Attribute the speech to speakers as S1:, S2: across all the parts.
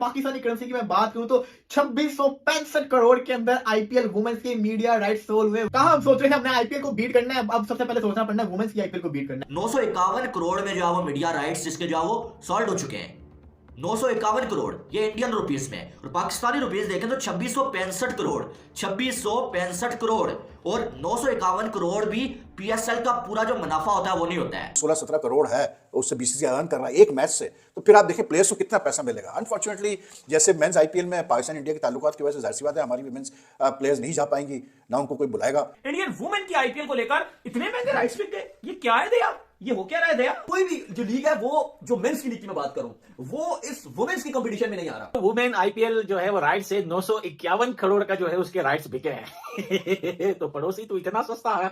S1: Pakistani currency की मैं बात करूं तो 2665 करोड़ के अंदर आईपीएल वुमेन्स के मीडिया राइट्स सोल्ड हुए। कहां हम सोच रहे थे हमने आईपीएल को बीट करना है, अब सबसे पहले सोचना पड़ना है वुमेन्स की आईपीएल को बीट करना है।
S2: 951 करोड़ में जो है वो मीडिया राइट्स जिसके जो है वो सॉल्व हो चुके हैं। 951 करोड़ ये इंडियन रुपीस में, और पाकिस्तानी रुपीस देखें तो 2665 करोड़, 2665 करोड़, और 951 करोड़ भी पीएसएल का पूरा जो मुनाफा होता है वो नहीं होता है।
S3: 16-17 करोड़ है उससे बीसीसीआई अर्न कर रहा है एक मैच से, तो फिर आप देखें प्लेयर्स को कितना पैसा मिलेगा। अनफॉर्चुनेटली जैसे मेंस आईपीएल में पाकिस्तान इंडिया के ताल्लुकात की वजह से जाहिर सी बात है हमारी विमेंस प्लेयर्स नहीं जा पाएंगी, ना उनको कोई बुलाएगा।
S4: इंडियन वुमेन की आईपीएल को लेकर इतने महंगे राइट्स बिक गए, ये क्या है दया? ये हो क्या रहा है दया?
S5: कोई भी जो लीग है वो जो मेंस की लीग की मैं बात करूं वो इस वुमेन्स की कंपटीशन में नहीं आ रहा।
S4: वुमेन आईपीएल जो है वो राइट से 951 करोड़ का जो है उसके राइट्स बिके हैं। तो पड़ोसी तू इतना सस्ता है।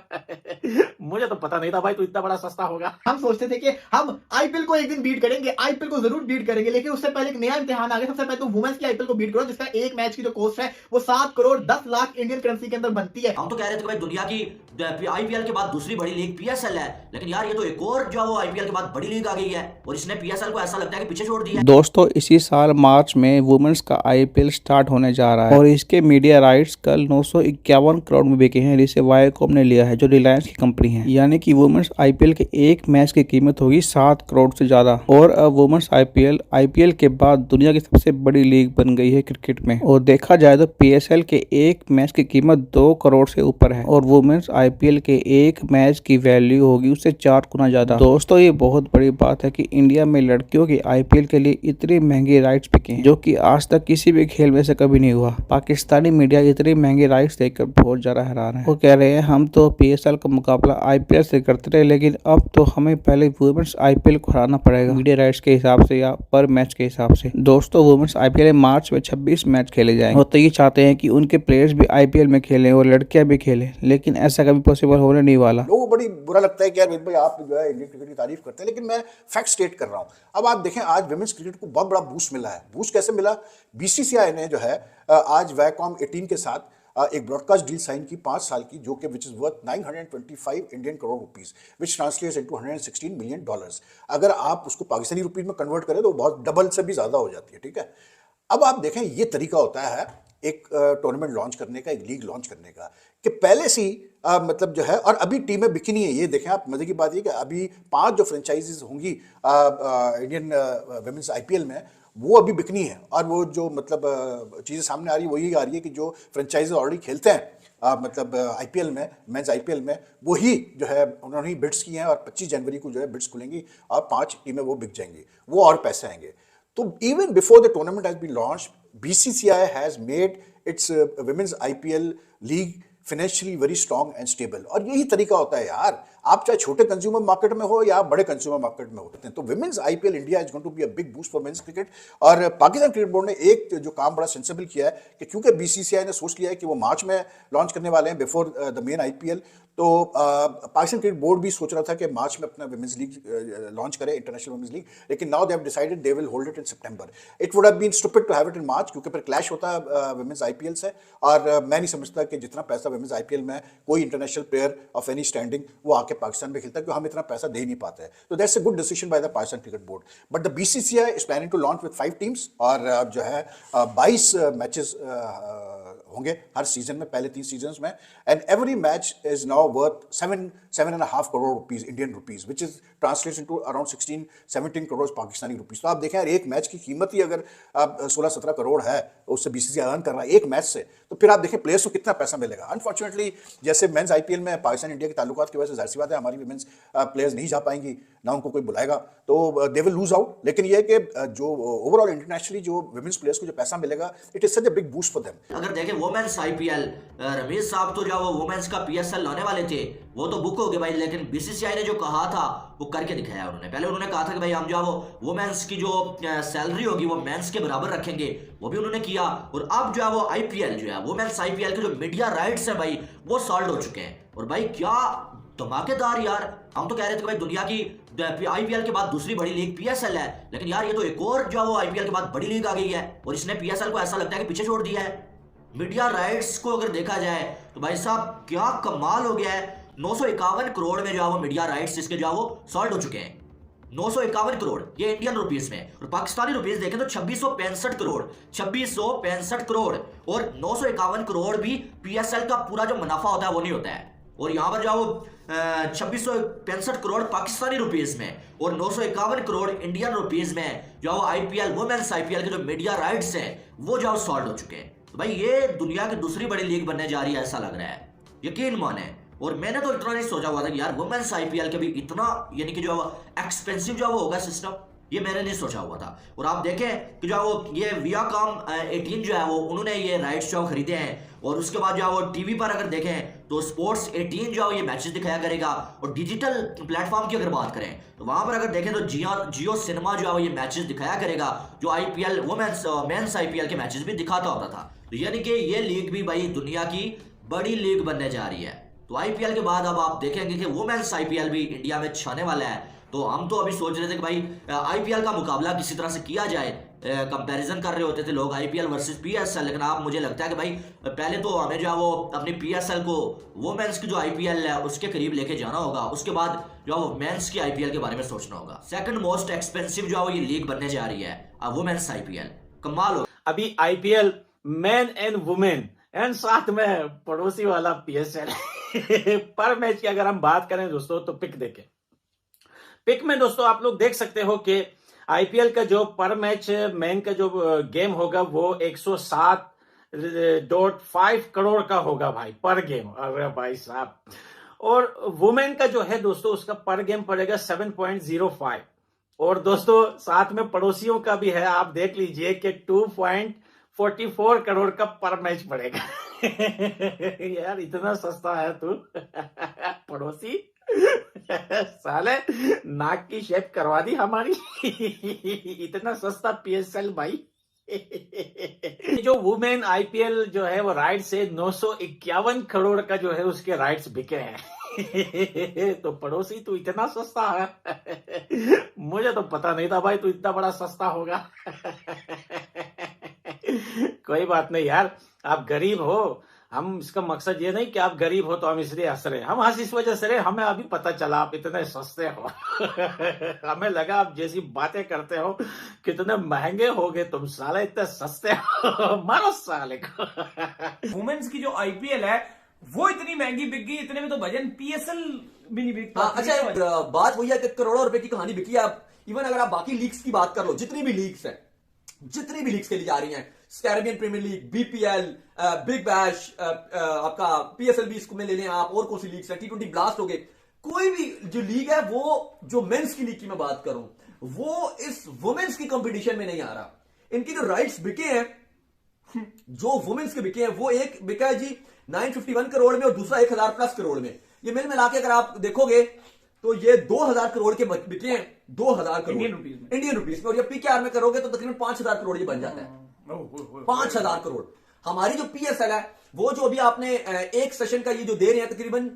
S4: मुझे तो पता नहीं था भाई तू इतना बड़ा सस्ता होगा।
S1: हम सोचते थे कि हम आईपीएल को एक दिन बीट करेंगे, आईपीएल को जरूर बीट करेंगे, लेकिन उससे पहले एक नया इम्तिहान आ गया। सबसे पहले तो वुमेन्स की आईपीएल को बीट करो जिसका एक मैच की जो कॉस्ट है वो 7 करोड़ 10 लाख इंडियन करेंसी के अंदर बनती है।
S2: हम तो कह रहे थे भाई दुनिया की आईपीएल के बाद दूसरी बड़ी लीग पीएसएल है, लेकिन यार ये तो एक और जो आईपीएल के बाद बड़ी लीग आ गई है और इसने पीएसएल को ऐसा लगता है कि पीछे छोड़ दिया है।
S6: दोस्तों इसी साल मार्च में वुमेन्स का आईपीएल स्टार्ट होने जा रहा है और इसके मीडिया राइट्स कल 951 करोड़ में बिके हैं, जिसे वायाकॉम ने लिया है जो रिलायंस की कंपनी है। यानी कि वुमेन्स आईपीएल के एक मैच की कीमत होगी 7 करोड़ से ज्यादा। और अब वुमेन्स आईपीएल के बाद दुनिया की सबसे बड़ी लीग बन गई है क्रिकेट में। और देखा जाए तो पीएसएल के एक मैच की कीमत 2 करोड़ से ऊपर है और वुमेन्स आईपीएल के एक मैच की वैल्यू होगी उससे 4 गुना ज्यादा। दोस्तों ये बहुत बड़ी बात है कि इंडिया में लड़कियों के आईपीएल के लिए इतनी महंगी राइट्स बिके हैं जो कि आज तक किसी भी खेल में से कभी नहीं हुआ। पाकिस्तानी मीडिया इतने महंगे राइट्स देखकर बहुत ज्यादा हैरान है। वो कह रहे हैं हम तो पीएसएल का मुकाबला आईपीएल से करते रहे, लेकिन अब तो हमें पहले वुमेन्स आईपीएल को हराना पड़ेगा मीडिया राइट्स के हिसाब से या पर मैच के हिसाब से। दोस्तों वुमेन्स आईपीएल में मार्च में 26 मैच खेले जाएंगे। वो तो ये चाहते हैं कि उनके प्लेयर्स भी आईपीएल में खेलें और लड़कियां भी खेलें, लेकिन ऐसा कभी पॉसिबल होने नहीं वाला।
S3: लोगों को बड़ी बुरा लगता है कि यार भाई आप जो है इंडियन क्रिकेट की तारीफ करते हैं, लेकिन मैं फैक्ट स्टेट कर रहा हूं। अब आप देखें आज विमेंस क्रिकेट को बहुत बड़ा बूस्ट मिला है। बूस्ट कैसे मिला? बीसीसीआई ने जो है आज वायाकॉम 18 के साथ एक ब्रॉडकास्ट डील साइन की 5 साल की, जो कि which is worth 925 Indian crore rupees, which translates into 116 million dollars. अगर आप उसको पाकिस्तानी रुपीस में कन्वर्ट करें तो बहुत डबल से भी ज्यादा हो जाती है। ठीक है, अब आप देखें ये तरीका होता है एक टूर्नामेंट लॉन्च करने का, एक लीग लॉन्च करने का, कि पहले से मतलब जो है, और अभी टीमें बिकी नहीं है। ये देखें आप, मजे की बात ये कि अभी 5 जो फ्रेंचाइजीज होंगी इंडियन विमेंस आईपीएल में वो अभी बिकनी है, और वो जो मतलब चीज़ें सामने आ रही है वही आ रही है कि जो फ्रेंचाइजीज ऑलरेडी खेलते हैं मतलब आईपीएल में, मेंस आईपीएल में, वही जो है उन्होंने बिड्स किए हैं और 25 जनवरी को जो है बिड्स खुलेंगी और 5 टीमें वो बिक जाएंगी, वो और पैसे आएंगे। तो even before the tournament has been launched, BCCI has made its women's IPL league financially very strong and stable। और यही तरीका होता है यार, आप चाहे छोटे कंज्यूमर मार्केट में हो या बड़े कंज्यूमर मार्केट में होते हैं। तो women's IPL India is going to be a big boost for men's cricket. और पाकिस्तान क्रिकेट बोर्ड ने एक जो काम बड़ा सेंसिबल किया है कि क्योंकि बीसीसीआई ने सोच लिया है कि वो मार्च में लॉन्च करने वाले हैं बिफोर द मेन आईपीएल, तो पाकिस्तान क्रिकेट बोर्ड भी सोच रहा था कि मार्च में अपना विमेंस लीग लॉन्च करे, इंटरनेशनल विमेंस लीग, लेकिन now they have decided they will hold it in September. It would have been stupid to have it in March, क्योंकि फिर क्लैश होता है विमेंस आईपीएल से, और मैं नहीं समझता कि जितना पैसा विमेंस आईपीएल में कोई international player of any standing वो आके पाकिस्तान में खेलता है, क्योंकि हम इतना पैसा दे नहीं पाते हैं। तो that's a good decision by the Pakistan cricket board. But the BCCI is planning to launch with 5 teams, और जो है 22 मैचेस होंगे हर सीजन में, पहले 3 सीजन में, and every match is now worth 7.5 crore rupees Indian rupees, which is translates into around 16-17 crore Pakistani rupees. तो आप देखें यार एक मैच की कीमत ही अगर 16-17 करोड़ है, उससे बीसीसीआई अर्न कर रहा है एक मैच से, तो फिर आप देखें प्लेयर्स को कितना पैसा मिलेगा। अनफॉर्चुनेटली जैसे मेंस आईपीएल में पाकिस्तान इंडिया के ताल्लुकात की वजह से जाहिर सी बात है हमारी विमेंस प्लेयर्स नहीं जा पाएंगी, ना उनको कोई बुलाएगा, तो दे विल लूज आउट। लेकिन ये है कि जो ओवरऑल इंटरनेशनली जो विमेंस प्लेयर्स को जो पैसा मिलेगा, it is such a big boost for them.
S2: अगर देखें वुमेन्स आईपीएल, रमेश साहब तो जो वो वुमेन्स का पीएसएल लाने वाले थे वो तो बुक हो गए भाई, लेकिन बीसीसीआई ने जो कहा था वो करके दिखाया उन्होंने। पहले उन्होंने कहा था कि भाई हम जो वो वुमेन्स की जो सैलरी होगी वो मेंस के बराबर रखेंगे, वो भी उन्होंने किया। और अब जो है वो आईपीएल जो है वुमेन्स आईपीएल के जो मीडिया राइट्स है भाई वो सॉल्व हो चुके हैं। और भाई क्या धमाकेदार यार, हम तो कह रहे थे कि भाई दुनिया की आईपीएल के बाद दूसरी बड़ी लीग पीएसएल है, लेकिन यार ये तो एक और जो वो आईपीएल के बाद बड़ी लीग आ गई है और इसने पीएसएल को ऐसा लगता है कि पीछे छोड़ दिया है। मीडिया राइट्स को अगर देखा जाए तो भाई साहब क्या कमाल हो गया है। 951 करोड़ में जो है वो मीडिया राइट्स इसके जो है वो सॉल्व हो चुके हैं। 951 करोड़ ये इंडियन रुपीस में, और पाकिस्तानी रुपीस देखें तो 2665 करोड़, 2665 करोड़, और 951 करोड़ भी पीएसएल का पूरा जो मुनाफा होता है वो नहीं होता है। और यहां पर जाओ 2665 करोड़ पाकिस्तानी रुपीस में और 951 करोड़ इंडियन रुपीस में जाओ आईपीएल, वुमेन्स आईपीएल के जो मीडिया राइट्स हैं वो जाओ सॉल्व हो चुके हैं। तो भाई ये दुनिया की दूसरी बड़ी लीग बनने जा रही है ऐसा लग रहा है, यकीन माने। और मैंने तो इतना नहीं सोचा हुआ था कि यार वुमेन्स आईपीएल के भी इतना यानी कि जो एक्सपेंसिव जो वो होगा सिस्टम, ये मैंने नहीं सोचा हुआ था। और आप देखें कि जो वो ये वियाकॉम 18 जो है वो उन्होंने ये राइट्स जो खरीदे हैं, और उसके बाद जो वो टीवी पर अगर देखें तो स्पोर्ट्स 18 जो ये मैचेस दिखाया करेगा। और डिजिटल प्लेटफॉर्म की अगर बात करें तो वहां पर अगर देखें तो जियो सिनेमा जो है ये मैचेस दिखाया करेगा, जो आईपीएल वुमेन्स मेंस आईपीएल के मैचेस भी दिखाता होता था। तो यानी कि ये लीग भी भाई दुनिया की बड़ी लीग बनने जा रही है। तो आईपीएल के बाद अब आप देखेंगे कि वुमेन्स आईपीएल भी इंडिया में छाने वाला है। तो हम तो अभी सोच रहे थे कि भाई आईपीएल का मुकाबला किसी तरह से किया जाए, कंपैरिजन कर रहे होते थे लोग आईपीएल वर्सेस पीएसएल, लेकिन अब मुझे लगता है कि भाई पहले तो हमें जो है वो अपनी पीएसएल को वुमेन्स की जो आईपीएल है उसके करीब लेके जाना होगा, उसके बाद जो है वो मेंस की आईपीएल के बारे में सोचना होगा। सेकंड मोस्ट एक्सपेंसिव जो है वो ये लीग बनने जा रही है वुमेन्स आईपीएल, कमाल हो।
S4: अभी IPL man and women and साथ में पड़ोसी वाला पीएसएल पर मैच की अगर हम बात करें दोस्तों तो पिक देखें, पिक में दोस्तों आप लोग देख सकते हो कि आईपीएल का जो पर मैच मैन का जो गेम होगा वो 107.5 करोड़ का होगा भाई पर गेम। अरे भाई साहब, और वुमेन का जो है दोस्तों उसका पर गेम पड़ेगा 7.05। और दोस्तों साथ में पड़ोसियों का भी है, आप देख लीजिए कि 2.44 करोड़ का पर मैच पड़ेगा। यार इतना सस्ता है तू पड़ोसी, साले नाक की शेप करवा दी हमारी। इतना सस्ता पीएसएल भाई। जो वुमेन आईपीएल जो है वो राइट्स है 951 करोड़ का जो है उसके राइट्स बिके हैं। तो पड़ोसी तू इतना सस्ता है, मुझे तो पता नहीं था भाई तू इतना बड़ा सस्ता होगा। कोई बात नहीं यार, आप गरीब हो, हम इसका मकसद ये नहीं कि आप गरीब हो तो हम इसलिए हंस रहे, हम हंस इस वजह से रहे हमें अभी पता चला आप इतने सस्ते हो। हमें लगा आप जैसी बातें करते हो कितने महंगे हो गए तुम, साले इतने सस्ते हो। मारो साले को।
S5: वुमेन्स की जो आईपीएल है वो इतनी महंगी बिक गई, इतने में तो भजन पीएसएल भी नहीं बिक पाती।
S7: अच्छा बात वही है कि करोड़ों रुपए की कहानी बिकी है। आप इवन अगर आप बाकी लीग्स की बात कर लो, जितनी भी लीग्स खेली जा रही हैं, Caribbean Premier League, BPL, Big Bash, आपका पीएसएल भी इसको में ले लें आप, और कौन सी लीग्स हैं, टी20 ब्लास्ट हो गए, कोई भी जो लीग है वो जो मेंस की लीग की मैं बात करूं वो इस वुमेन्स की कंपटीशन में नहीं आ रहा। इनकी जो राइट्स बिके हैं, जो वुमेन्स के बिके हैं, वो एक बिका है जी 951 करोड़ में और दूसरा 1000 प्लस करोड़ में। ये मिल मिला के अगर आप देखोगे तो ये 2000 करोड़ के बिके हैं, 2000 करोड़ इंडियन रुपीस में। और ये पीकेआर में करोगे तो तकरीबन 5000 करोड़ ये बन जाता है। 5000 करोड़। हमारी जो पीएसएल है वो जो अभी आपने एक सेशन का ये जो दे रहे हैं तकरीबन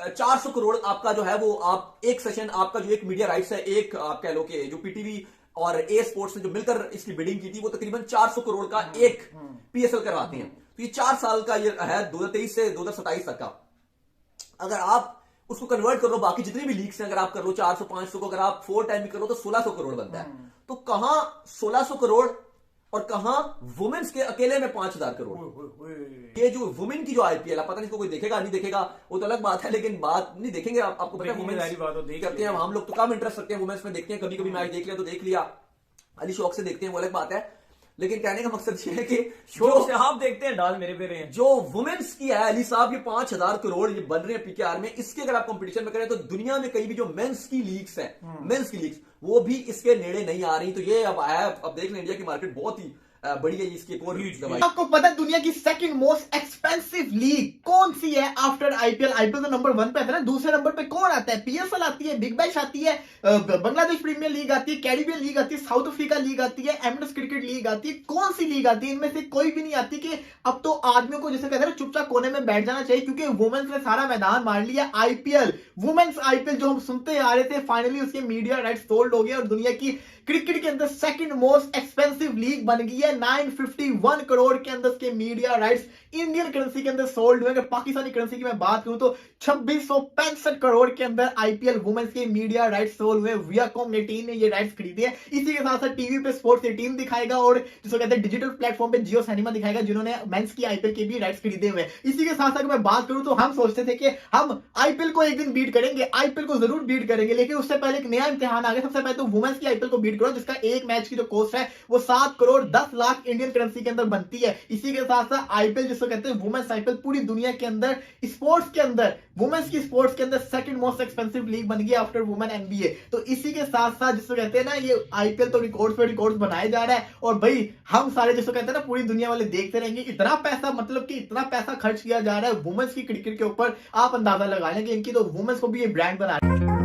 S7: 400 करोड़ आपका जो है वो आप एक सेशन आपका जो एक मीडिया राइट्स है, एक आप कह लो कि जो पीटीवी और ए स्पोर्ट्स ने जो मिलकर इसकी बिडिंग की थी वो तकरीबन 400 करोड़ का एक पीएसएल करवाते हैं। तो ये 4 साल का ये है 2023 से 2027 तक का। अगर आप उसको कन्वर्ट कर लो बाकी जितनी भी लीग्स हैं, अगर आप कर लो 400-500 को अगर आप 4 टाइम भी करो तो 1600 करोड़ बनता है। तो कहां 1600 करोड़ और कहां वुमेन्स के अकेले में 5000 करोड़। ये जो वुमेन की जो आईपीएल है, पता नहीं इसको कोई देखेगा नहीं देखेगा वो तो अलग बात है, लेकिन बात नहीं देखेंगे। आपको पता है वुमेन्स करते हैं, हम लोग तो कम इंटरेस्ट रखते हैं वुमेन्स में, देखते हैं कभी कभी मैच देख लिया तो देख लिया, अली शौक से देखते हैं वो अलग बात है। लेकिन कहने का मकसद ये है कि
S5: शौक से आप देखते हैं, डाल मेरे पे रहे हैं।
S7: जो वुमेन्स की है अली साहब, ये 5000 करोड़ ये बन रहे हैं पीकेआर में। इसके अगर आप कंपटीशन में करें तो दुनिया में कहीं भी जो मेंस की लीग्स है, मेंस की लीग्स वो भी इसके नेड़े नहीं आ रही। तो ये अब आया, अब देख लें इंडिया की मार्केट बहुत ही बड़ी है, इसकी एक और दवाई।
S1: आपको पता है दुनिया की सेकंड मोस्ट एक्सपेंसिव लीग कौन सी है आफ्टर आईपीएल? आईपीएल तो नंबर 1 पे आता है ना, दूसरे नंबर पे कौन आता है? पीएसएल आती है, बिग बैश आती है, बांग्लादेश प्रीमियर लीग आती है, कैरिबियन लीग आती है, साउथ अफ्रीका लीग आती है, एमएस क्रिकेट लीग आती है। कौन सी लीग आती है? इनमें से कोई भी नहीं आती। कि अब तो आदमियों को जैसे कहते हैं चुपचाप कोने में बैठ जाना चाहिए, क्योंकि वुमेन्स ने सारा मैदान मार लिया। आईपीएल, वुमेन्स आईपीएल जो हम सुनते आ रहे थे, फाइनली उसके मीडिया राइट्स सोल्ड हो गए और दुनिया की क्रिकेट के अंदर सेकंड मोस्ट एक्सपेंसिव लीग बन गई है। 951 करोड़ के अंदर के मीडिया राइट्स इंडियन करेंसी के अंदर सोल्ड हुए। अगर पाकिस्तानी करेंसी की मैं बात करूं तो 2665 करोड़ के अंदर आईपीएल वुमेन्स के मीडिया राइट्स सोल्ड हुए। वियाकॉम 18 ने ये राइट्स खरीदे हैं। इसी के साथ साथ टीवी पे स्पोर्ट्स 18 दिखाएगा और जिसको कहते हैं डिजिटल प्लेटफॉर्म पे जियो सिनेमा दिखाएगा, जिन्होंने मेंस की आईपीएल के भी राइट्स खरीदे हुए। इसी के साथ साथ मैं बात करूं तो हम सोचते थे कि हम आईपीएल को एक दिन बीट करेंगे, आईपीएल को जरूर बीट करेंगे, लेकिन उससे पहले एक नया इम्तिहान आ गया। सबसे पहले तो वुमेन्स की आईपीएल को बीट करो, जिसका एक मैच की जो कॉस्ट है वो 7 करोड़ 10 लाख इंडियन करेंसी के अंदर बनती है। इसी के साथ साथ आईपीएल जिसको कहते हैं वुमेन्स आईपीएल पूरी दुनिया के अंदर स्पोर्ट्स के अंदर वुमेन्स की स्पोर्ट्स के अंदर सेकंड मोस्ट एक्सपेंसिव लीग बन गई आफ्टर वुमेन एनबीए। तो इसी के साथ साथ जिसको कहते हैं ना ये आईपीएल तो रिकॉर्ड्स पे रिकॉर्ड्स बनाए जा रहा है और भाई हम सारे जिसको कहते हैं ना पूरी दुनिया वाले देखते रहेंगे। इतना पैसा मतलब कि इतना पैसा खर्च किया जा रहा है वुमेन्स की क्रिकेट के ऊपर, आप अंदाजा लगा लें कि इनकी तो वुमेन्स को भी ये ब्रांड बना रहे हैं।